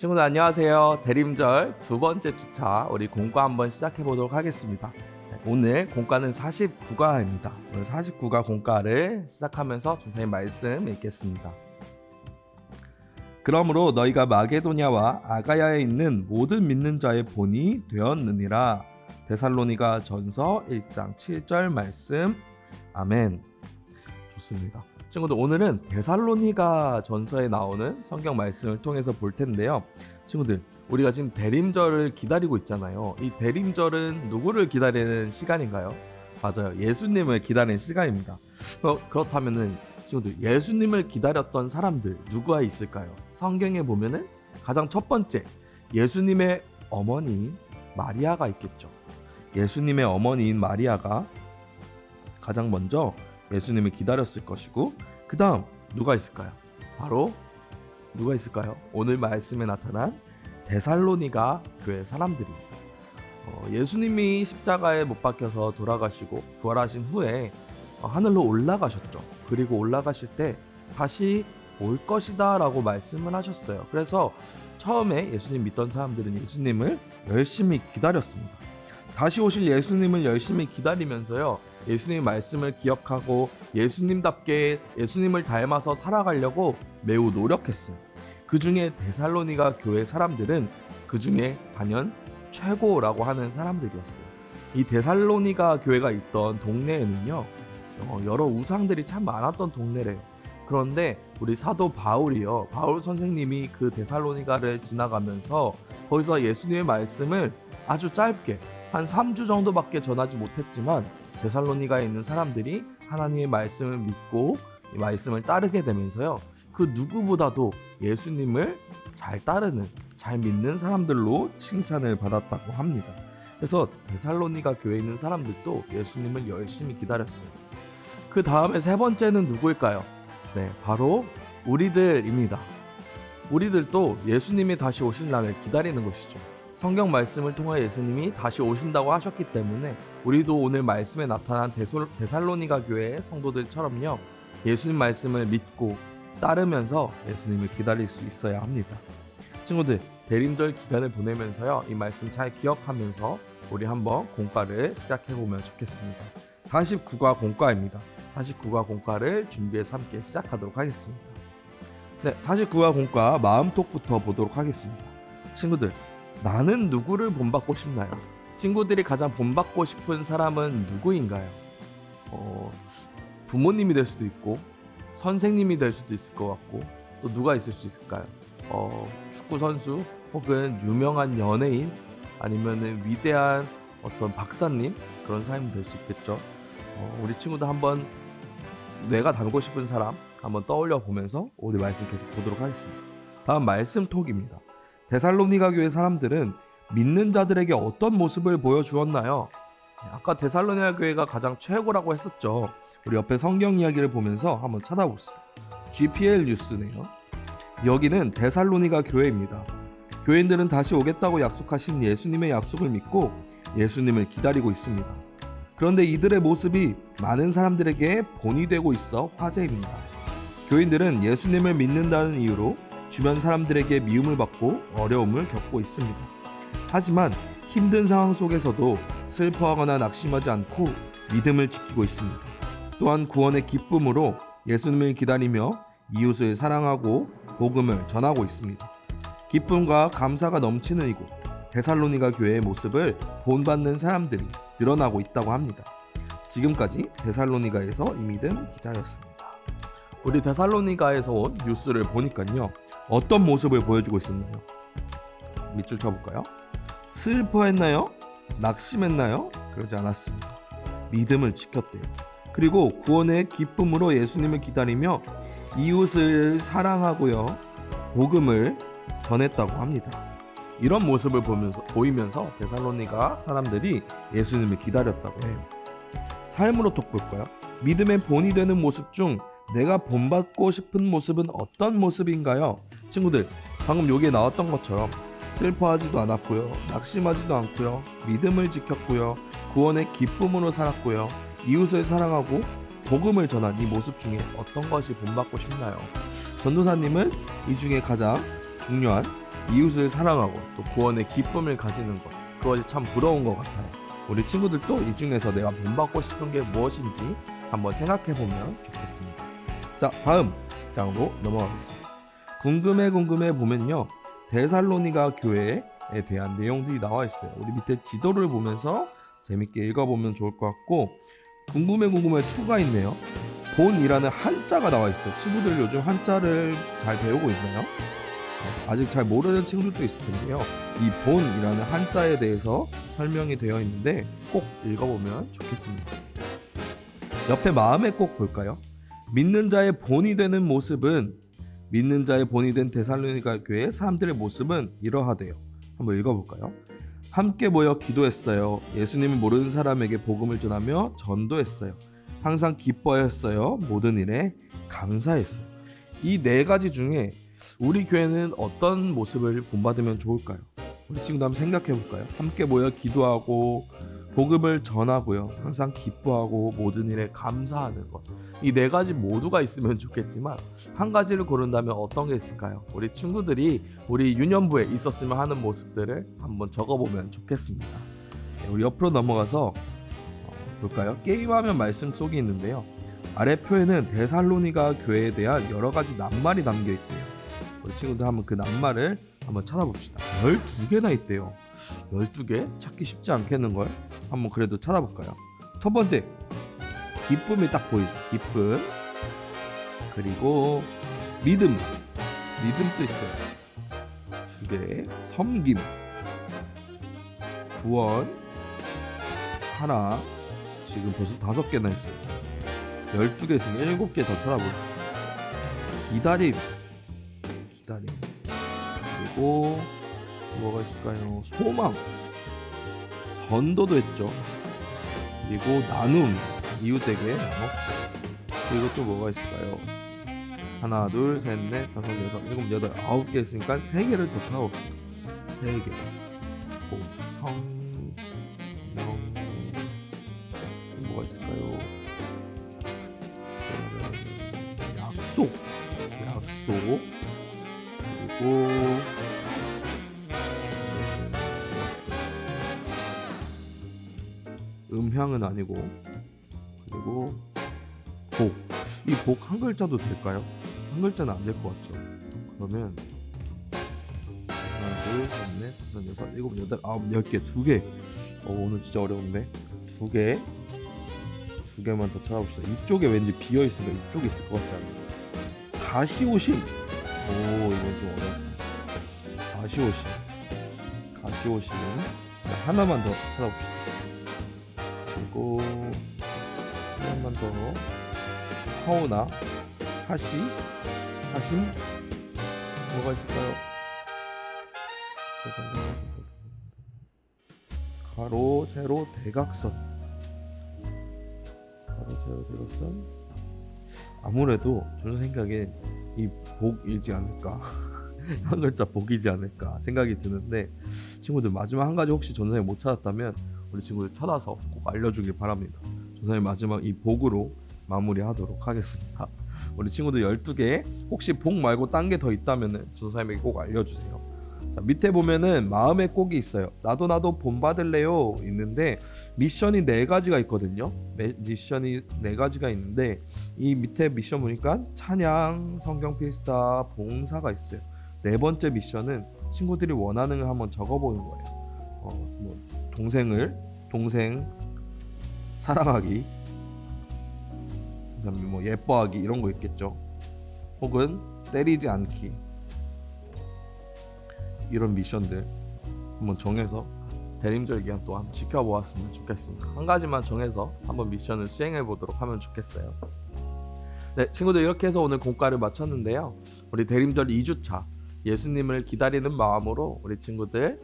친구들 안녕하세요. 대림절 두 번째 주차 우리 공과 한번 시작해 보도록 하겠습니다. 오늘 공과는 49과입니다. 오늘 49과 공과를 시작하면서 선생님 말씀 읽겠습니다. 그러므로 너희가 마게도냐와 아가야에 있는 모든 믿는 자의 본이 되었느니라. 데살로니가 전서 1장 7절 말씀. 아멘. 좋습니다. 친구들, 오늘은 데살로니가 전서에 나오는 성경 말씀을 통해서 볼 텐데요. 친구들, 우리가 지금 대림절을 기다리고 있잖아요. 이 대림절은 누구를 기다리는 시간인가요? 맞아요. 예수님을 기다리는 시간입니다. 그렇다면은 친구들, 예수님을 기다렸던 사람들 누구가 있을까요? 성경에 보면은 가장 첫 번째, 예수님의 어머니 마리아가 있겠죠. 예수님의 어머니인 마리아가 가장 먼저 예수님을 기다렸을 것이고, 그 다음 누가 있을까요? 바로 누가 있을까요? 오늘 말씀에 나타난 데살로니가 교회 사람들입니다. 예수님이 십자가에 못 박혀서 돌아가시고 부활하신 후에 하늘로 올라가셨죠. 그리고 올라가실 때 다시 올 것이다 라고 말씀을 하셨어요. 그래서 처음에 예수님 믿던 사람들은 예수님을 열심히 기다렸습니다. 다시 오실 예수님을 열심히 기다리면서요, 예수님의 말씀을 기억하고 예수님답게 예수님을 닮아서 살아가려고 매우 노력했어요. 그 중에 데살로니가 교회 사람들은 그 중에 단연 최고라고 하는 사람들이었어요. 이 데살로니가 교회가 있던 동네에는요, 여러 우상들이 참 많았던 동네래요. 그런데 우리 사도 바울이요, 바울 선생님이 그 데살로니가를 지나가면서 거기서 예수님의 말씀을 아주 짧게 한 3주 정도밖에 전하지 못했지만 데살로니가에 있는 사람들이 하나님의 말씀을 믿고 이 말씀을 따르게 되면서요, 그 누구보다도 예수님을 잘 따르는, 잘 믿는 사람들로 칭찬을 받았다고 합니다. 그래서 데살로니가 교회에 있는 사람들도 예수님을 열심히 기다렸어요. 그 다음에 세 번째는 누구일까요? 네, 바로 우리들입니다. 우리들도 예수님이 다시 오실 날을 기다리는 것이죠. 성경 말씀을 통해 예수님이 다시 오신다고 하셨기 때문에 우리도 오늘 말씀에 나타난 데살로니가 교회의 성도들처럼요, 예수님 말씀을 믿고 따르면서 예수님을 기다릴 수 있어야 합니다. 친구들, 대림절 기간을 보내면서요, 이 말씀 잘 기억하면서 우리 한번 공과를 시작해보면 좋겠습니다. 49과 공과입니다. 49과 공과를 준비해서 함께 시작하도록 하겠습니다. 네, 49과 공과 마음톡부터 보도록 하겠습니다. 친구들, 나는 누구를 본받고 싶나요? 친구들이 가장 본받고 싶은 사람은 누구인가요? 부모님이 될 수도 있고 선생님이 될 수도 있을 것 같고, 또 누가 있을 수 있을까요? 축구 선수 혹은 유명한 연예인, 아니면은 위대한 어떤 박사님, 그런 사람이 될 수 있겠죠. 우리 친구들 한번 내가 닮고 싶은 사람 한번 떠올려 보면서 오늘 말씀 계속 보도록 하겠습니다. 다음 말씀 톡입니다. 데살로니가 교회 사람들은 믿는 자들에게 어떤 모습을 보여주었나요? 아까 데살로니가 교회가 가장 최고라고 했었죠. 우리 옆에 성경 이야기를 보면서 한번 찾아봅시다. GPL 뉴스네요. 여기는 데살로니가 교회입니다. 교인들은 다시 오겠다고 약속하신 예수님의 약속을 믿고 예수님을 기다리고 있습니다. 그런데 이들의 모습이 많은 사람들에게 본이 되고 있어 화제입니다. 교인들은 예수님을 믿는다는 이유로 주변 사람들에게 미움을 받고 어려움을 겪고 있습니다. 하지만 힘든 상황 속에서도 슬퍼하거나 낙심하지 않고 믿음을 지키고 있습니다. 또한 구원의 기쁨으로 예수님을 기다리며 이웃을 사랑하고 복음을 전하고 있습니다. 기쁨과 감사가 넘치는 이곳 데살로니가 교회의 모습을 본받는 사람들이 늘어나고 있다고 합니다. 지금까지 데살로니가에서 이미듬 기자였습니다. 우리 데살로니가에서 온 뉴스를 보니까요, 어떤 모습을 보여주고 있었나요? 밑줄 쳐볼까요? 슬퍼했나요? 낙심했나요? 그러지 않았습니다. 믿음을 지켰대요. 그리고 구원의 기쁨으로 예수님을 기다리며 이웃을 사랑하고요, 복음을 전했다고 합니다. 이런 모습을 보이면서 데살로니가 사람들이 예수님을 기다렸다고 해요. 삶으로 톡 볼까요? 믿음의 본이 되는 모습 중 내가 본받고 싶은 모습은 어떤 모습인가요? 친구들, 방금 여기에 나왔던 것처럼 슬퍼하지도 않았고요, 낙심하지도 않고요, 믿음을 지켰고요, 구원의 기쁨으로 살았고요, 이웃을 사랑하고 복음을 전한 이 모습 중에 어떤 것이 본받고 싶나요? 전도사님은 이 중에 가장 중요한 이웃을 사랑하고 또 구원의 기쁨을 가지는 것, 그것이 참 부러운 것 같아요. 우리 친구들도 이 중에서 내가 본받고 싶은 게 무엇인지 한번 생각해 보면 좋겠습니다. 자, 다음 장으로 넘어가겠습니다. 궁금해 보면요, 데살로니가 교회에 대한 내용들이 나와 있어요. 우리 밑에 지도를 보면서 재밌게 읽어보면 좋을 것 같고, 궁금해 2가 있네요. 본이라는 한자가 나와 있어요. 친구들 요즘 한자를 잘 배우고 있나요? 아직 잘 모르는 친구들도 있을 텐데요. 이 본이라는 한자에 대해서 설명이 되어 있는데 꼭 읽어보면 좋겠습니다. 옆에 마음에 꼭 볼까요? 믿는 자의 본이 되는 모습은, 믿는 자의 본이 된 데살로니가 교회 사람들의 모습은 이러하대요. 한번 읽어볼까요? 함께 모여 기도했어요. 예수님을 모르는 사람에게 복음을 전하며 전도했어요. 항상 기뻐했어요. 모든 일에 감사했어요. 이 4가지 중에 우리 교회는 어떤 모습을 본받으면 좋을까요? 우리 친구도 한번 생각해 볼까요? 함께 모여 기도하고 복음을 전하고요. 항상 기뻐하고 모든 일에 감사하는 것. 이 4가지 모두가 있으면 좋겠지만 한 가지를 고른다면 어떤 게 있을까요? 우리 친구들이 우리 유년부에 있었으면 하는 모습들을 한번 적어보면 좋겠습니다. 우리 옆으로 넘어가서 볼까요? 게임하면 말씀 속이 있는데요. 아래 표에는 데살로니가 교회에 대한 여러 가지 낱말이 담겨 있대요. 우리 친구들 한번 그 낱말을 한번 찾아봅시다. 12개나 있대요. 12개? 찾기 쉽지 않겠는걸? 한번 그래도 찾아볼까요? 첫 번째, 기쁨이 딱 보이죠. 기쁨. 그리고 믿음도 있어요. 2개. 섬김, 구원, 하나. 지금 벌써 5개나 있어요. 12개 있으면 7개 더 찾아보겠습니다. 기다림. 그리고 뭐가 있을까요? 소망, 전도도 했죠. 그리고 나눔, 이웃에게 나눴어요. 그리고 또 뭐가 있을까요? 하나, 둘, 셋, 넷, 다섯, 여섯, 일곱, 여덟, 9개 있으니까 3개를 더 찾아봅시다. 3개. 성령, 뭐가 있을까요? 약속. 그리고 음향은 아니고, 그리고 복. 이 복 한 글자도 될까요? 한 글자는 안 될 것 같죠? 그러면 하나, 둘, 셋, 넷, 다섯, 여섯, 일곱, 여덟, 아홉, 10개, 2개. 오늘 진짜 어려운데. 2개만 더 찾아봅시다. 이쪽에 왠지 비어 있으니까 이쪽에 있을 것 같지 않아요? 가시오심. 이건 좀 어렵다. 가시오심. 하나만 더 찾아봅시다. 그리고 하나만 더. 하오나, 하심, 뭐가 있을까요? 가로, 세로, 대각선. 아무래도 저는 생각에 이 복이지 않을까. 한 글자 복이지 않을까 생각이 드는데, 친구들 마지막 한 가지 혹시 전선생님 못 찾았다면 우리 친구들 찾아서 꼭 알려주길 바랍니다. 전선생님 마지막 이 복으로 마무리하도록 하겠습니다. 우리 친구들 12개, 혹시 복 말고 딴 게 더 있다면 전선생님에게 꼭 알려주세요. 자, 밑에 보면은 마음의 꼭이 있어요. 나도 본받을래요 있는데 미션이 4가지가 있거든요. 미션이 4가지가 있는데 이 밑에 미션 보니까 찬양, 성경 필사, 봉사가 있어요. 4번째 미션은 친구들이 원하는 걸 한번 적어보는 거예요. 동생 사랑하기, 그다음에 예뻐하기 이런 거 있겠죠. 혹은 때리지 않기, 이런 미션들 한번 정해서 대림절 기간 또 한번 지켜보았으면 좋겠습니다. 한 가지만 정해서 한번 미션을 수행해 보도록 하면 좋겠어요. 네, 친구들, 이렇게 해서 오늘 공과를 마쳤는데요. 우리 대림절 2주차 예수님을 기다리는 마음으로 우리 친구들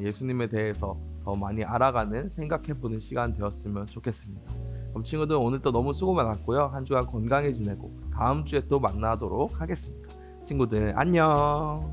예수님에 대해서 더 많이 알아가는, 생각해보는 시간 되었으면 좋겠습니다. 그럼 친구들, 오늘도 너무 수고 많았고요. 한 주간 건강히 지내고 다음 주에 또 만나도록 하겠습니다. 친구들 안녕.